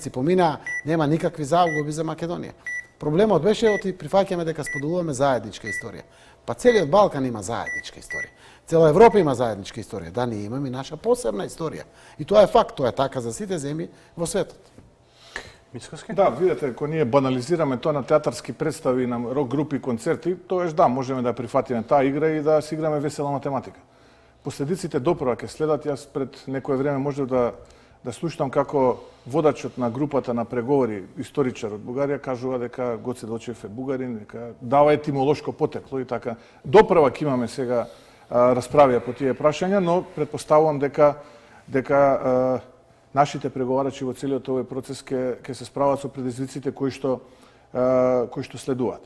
си помина, нема никакви загуби за Македонија. Проблемот беше оти прифаќаме дека споделуваме заедничка историја. Па целиот Балкан има заедничка историја. Цела Европа има заедничка историја. Да, ние имаме наша посебна историја. И тоа е факт, тоа е така за сите земји во светот. Мицкоски? Да, видите, ако ние банализираме тоа на театарски представи, на рок групи, концерти, тоаш да, можеме да прифатиме таа игра и да си играме весела математика. Последиците доправа ќе следат. Јас пред некое време можев да слушам како водачот на групата на преговори, историчар од Бугарија, кажува дека Гоце Делчев е бугарин, дека дава етимолошко потекло и така. Доправа ќе имаме сега расправија по тие прашања, но претпоставувам дека нашите преговарачи во целиот овој процес ќе се справат со предизвиците кои што следуваат.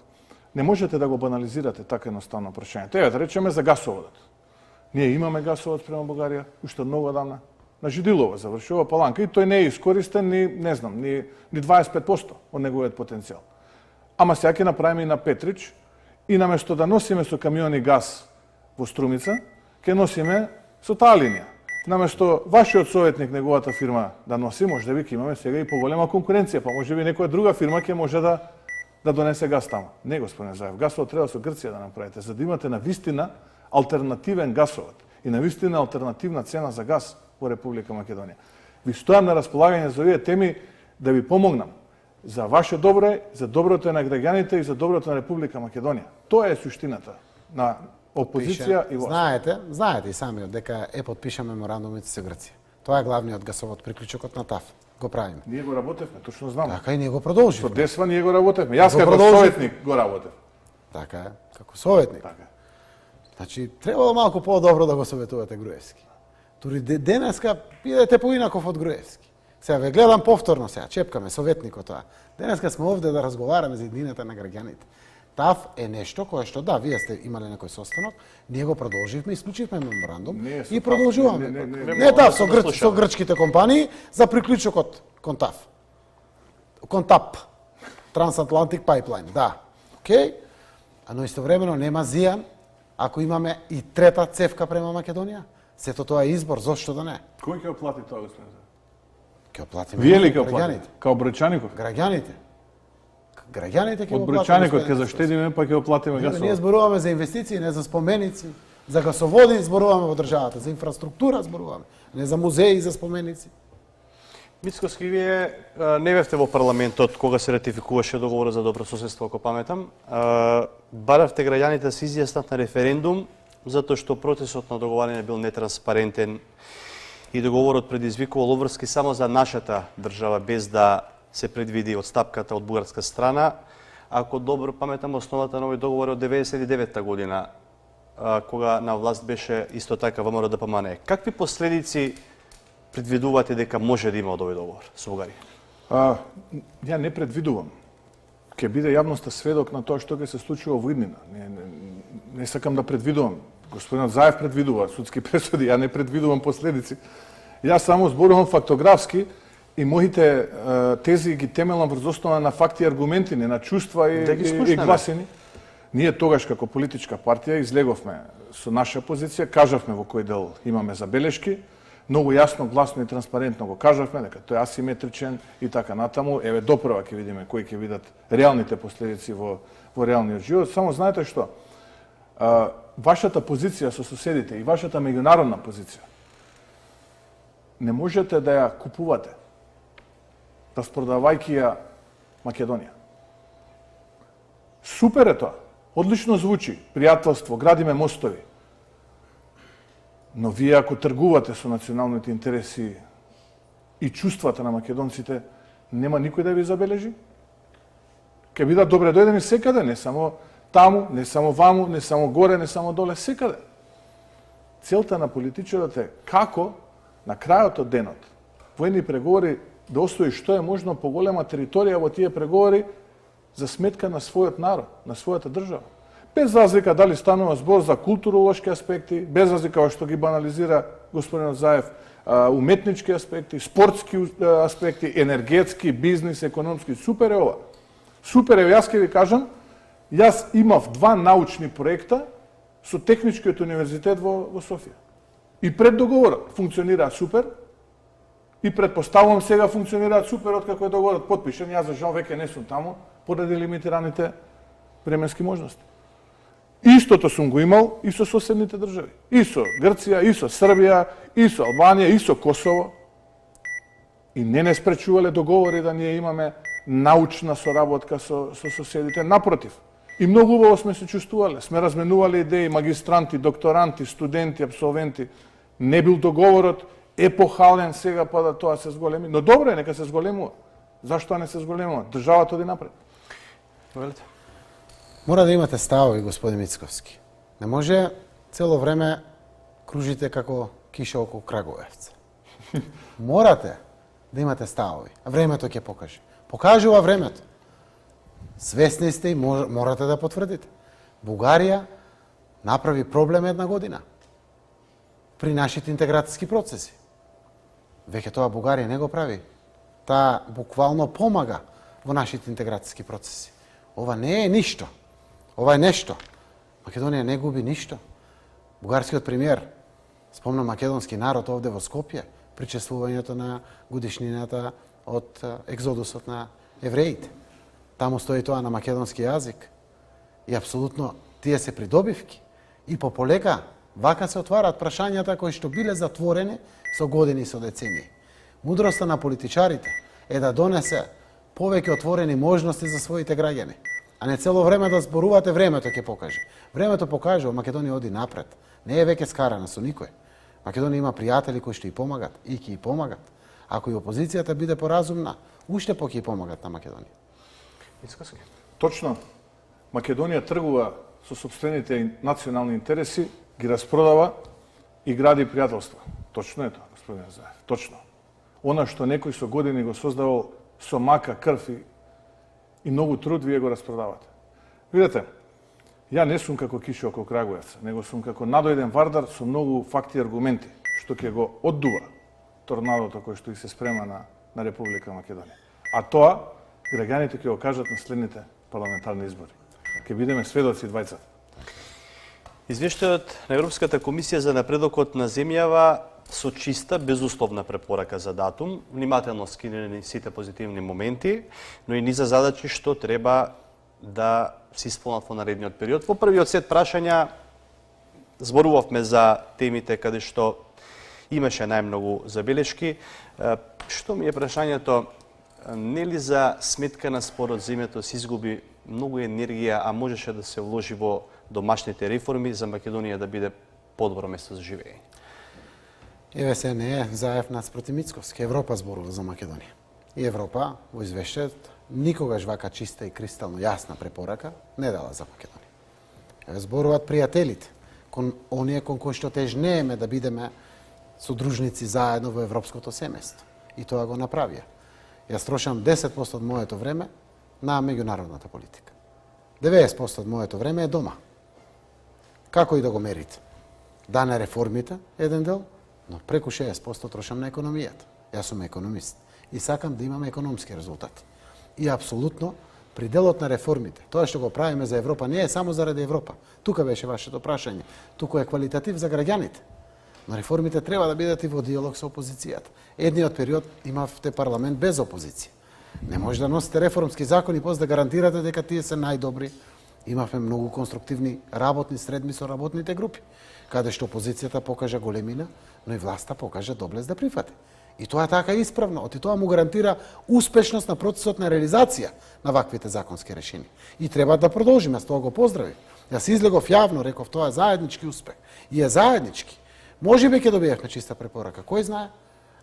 Не можете да го банализирате така едноставно прашањето. Еве да речеме за гасоводот. Ние имаме гасовод према Бугарија уште многу одамна. На Жидилова завршува Паланка и тој не е искористен ни 25% од неговиот потенцијал. Ама сега ќе направиме и на Петрич и наместо да носиме со камиони газ во Струмица, ќе носиме со таа линија. Наместо вашиот советник, неговата фирма да носи, може би ќе имаме сега и поголема конкуренција, па може би некоја друга фирма ќе може да донесе газ таму. Не, господин Заев, гасовод треба со Грција да направите, за да имате навистина алтернативен гасовод и навистина алтернативна цена за газ во Република Македонија. Ви стојам на располагање за овие теми да ви помогнам за ваше добро, за доброто на граѓаните и за доброто на Република Македонија. Тоа е суштината на опозиција и власт. Знаете и самиот дека е подпиша меморандумите со Грција. Тоа е главниот гасовод приклучокот на ТАФ. Го правиме. Ние го работевме, точно знам. Така и ние го продолживме. Со Десва ние го работевме. Јас како советник го работев. Така е, како советник. Така. Значи, требало малку по-добро да го советувате Груевски. Тури денеска идете поинаков од Груевски. Сега ве гледам повторно сега, чепкаме советникот тоа. Денеска сме овде да разговараме за иднината на граѓаните. ТАФ е нешто кое што да, вие сте имале некој состанок, ние го продолживме, исклучивме меморандум и продолжуваме. Не ТАФ со грчките компании за приклучокот кон ТАФ. Кон ТАП. Трансатлантик пайплайн, да. Океј? Но истовремено нема зијан ако имаме и трета цевка према Македонија. Сето тоа е избор, зошто да не? Кој ќе оплати тоа, господин? Ќе оплатиме. Вие ли ќе оплатите? Као Брочаников? Граѓаните. Граѓаните ќе од Брочаникот ќе заштедиме, па ќе оплатиме гасовод. Ние зборуваме за инвестиции, не за споменици, за гасоводи зборуваме во државата, за инфраструктура зборуваме, не за музеи, за споменици. Мицкоски, вие не бевте во парламентот кога се ратификуваше договорот за добрососедство, ако паметам. Баравте граѓаните да се изјаснат на референдум, затоа што процесот на договарање бил нетранспарентен и договорот предизвикувал обврски само за нашата држава, без да се предвиди отстапката од бугарска страна. Ако добро паметам, основата на овој договор од 99-та година, кога на власт беше исто така ВМРО ДПМНЕ. Какви последици предвидувате дека може да има од овој договор со Бугарија? Ја не предвидувам. Ќе биде јавноста сведок на тоа што ќе се случува во иднина. Не сакам да предвидувам. Господинот Заев предвидува судски пресуди, ја не предвидувам последици. Јас само зборувам фактографски и моите тези ги темелам врз основа на факти и аргументи, не на чувства и гласини. Ние тогаш како политичка партија излеговме со наша позиција, кажавме во кој дел имаме забелешки, многу јасно, гласно и транспарентно го кажавме дека тој е асиметричен и така натаму. Еве доправа ќе видиме кои ќе видат реалните последици во реалниот живот. Само знаете што? Вашата позиција со соседите и вашата меѓународна позиција не можете да ја купувате, распродавајќи ја Македонија. Супер е тоа. Одлично звучи. Пријателство, градиме мостови. Но вие ако тргувате со националните интереси и чувствата на македонците, нема никој да ви забележи. Ке бидат добре дојдени секаде, не само таму, не само ваму, не само горе, не само доле, секаде. Целта на политичарот е како на крајот од денот во едни преговори да остои што е можно поголема територија во тие преговори за сметка на својот народ, на својата држава. Без разлика дали станува збор за културолошки аспекти, без разлика што ги банализира господинот Заев, уметнички аспекти, спортски аспекти, енергетски, бизнис, економски. Супер е ова. Супер е, јас ќе ви кажам, јас имав 2 научни проекта со Техничкиот универзитет во Софија. И пред договорот функционира супер, И предпоставувам сега функционираат супер откако е договорот потпишен. Јас за жал веќе не сум таму поради лимитираните временски можности. Истото сум го имал и со соседните држави. И со Грција, и со Србија, и со Албанија, и со Косово. И не спречувале договори да ние имаме научна соработка со соседите. Напротив, и многу убаво сме се чувствувале. Сме разменувале идеи, магистранти, докторанти, студенти, абсолвенти. Не бил договорот епохален сега па да тоа се зголеми. Но добро е, нека се зголемува. Зашто не се зголемува? Државата оди напред. Велите? Мора да имате ставови, господин Мицковски. Не може цело време кружите како киша околу Крагуевца. Морате да имате ставови. А времето ќе покаже. Покажува времето. Свесни сте и морате да потврдите. Бугарија направи проблем една година при нашите интеграцијски процеси. Веќе тоа Бугарија не го прави. Таа буквално помага во нашите интеграцијски процеси. Ова не е ништо. Ова е нешто. Македонија не губи ништо. Бугарскиот премиер спомна македонски народ овде во Скопје, причествувањето на годишнината од екзодусот на евреите. Таму стои тоа на македонски јазик. И апсолутно тие се придобивки. И по полека вака се отвараат прашањата кои што биле затворени со години и со децении. Мудроста на политичарите е да донесе повеќе отворени можности за своите граѓани, а не цело време да зборувате времето ќе покаже. Времето покажува Македонија оди напред. Не е веќе скарана со никој. Македонија има пријатели кои што ја помагат и ќе ја помагат. Ако и опозицијата биде поразумна, уште ќе ја помагат на Македонија. Точно. Македонија тргува со сопствените национални интереси, ги распродава и гради пријателства. Точно е тоа, господин Заев. Точно. Она што некој со години го создавал со мака, крв и многу труд, вие го распродавате. Видете, ја не сум како киша околу Крагуевца, него сум како надојден вардар со многу факти и аргументи, што ќе го оддува торнадото кој што и се спрема на Република Македонија. А тоа, граѓаните ќе го кажат на следните парламентарни избори. Ќе бидеме сведоци двајцата. Извештајот на Европската комисија за напредокот на земјава со чиста, безусловна препорака за датум, внимателно скинени сите позитивни моменти, но и низа задачи што треба да се исполнат во наредниот период. Во првиот сет прашања зборувавме за темите каде што имаше најмногу забелешки. Што ми е прашањето, нели за сметка на спорот земјето се изгуби многу енергија, а можеше да се вложи во домашните реформи за Македонија да биде подобро место за живење? Еве се не е Заев наспроти Мицковски. Европа зборува за Македонија. И Европа во извештајот никогаш вака чиста и кристално јасна препорака не дала за Македонија. Еве зборуваат пријателите, кон оние кон кои што тежнееме да бидеме содружници заедно во европското семејство. И тоа го направија. Јас трошам 10% од моето време на меѓународната политика. 90% од моето време е дома. Како и да го мерите? Да, на реформите, еден дел, но преку 60% трошам на економијата. Јас сум економист и сакам да имаме економски резултати. И апсолутно, при делот на реформите, тоа што го правиме за Европа не е само заради Европа. Тука беше вашето прашање. Туку е квалитатив за граѓаните. Но реформите треба да бидат и во диалог со опозицијата. Едниот период имавте парламент без опозиција. Не може да носите реформски закони и после да гарантирате дека тие се најдобри. Имавме многу конструктивни работни средби со работните групи, каде што опозицијата покажа големина, но и власта покажа доблест да прифати. И тоа така исправно, оти тоа му гарантира успешност на процесот на реализација на ваквите законски решени. И треба да продолжиме, с тоа го поздравив. Јас излегов јавно, реков тоа е заеднички успех. И е заеднички. Може би ќе добиевме чиста препорака, кој знае?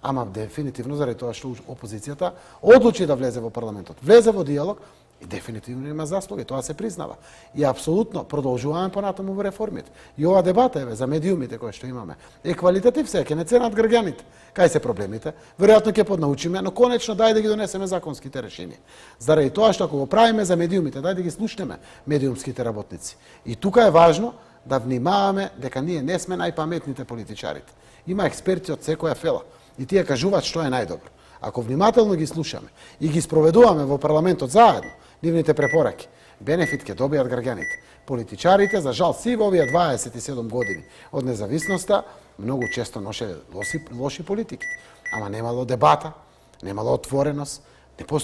Ама дефинитивно заради тоа што опозицијата одлучи да влезе во парламентот, влезе во диалог и дефинитивно има заслуги, тоа се признава. И апсолутно продолжуваме понатаму во реформите. И ова дебата еве за медиумите кои што имаме е квалитатив, се ќе не ценат граѓаните. Кај се проблемите? Веројатно ќе поднаучиме, но конечно дај да ги донесеме законските решенија. Заради тоа што ако го правиме за медиумите, дај да ги слушнеме медиумските работници. И тука е важно да внимаваме дека ние не сме најпаметните политичарите. Има експерти од секоја фела и тие кажуваат што е најдобро. Ако внимателно ги слушаме и ги спроведуваме во парламентот заедно, нивните препораки, бенефит ќе добијат граѓаните. Политичарите, за жал, си во овие 27 години од независноста, многу често ноше лоши политики. ама немало дебата, немало отвореност, не постои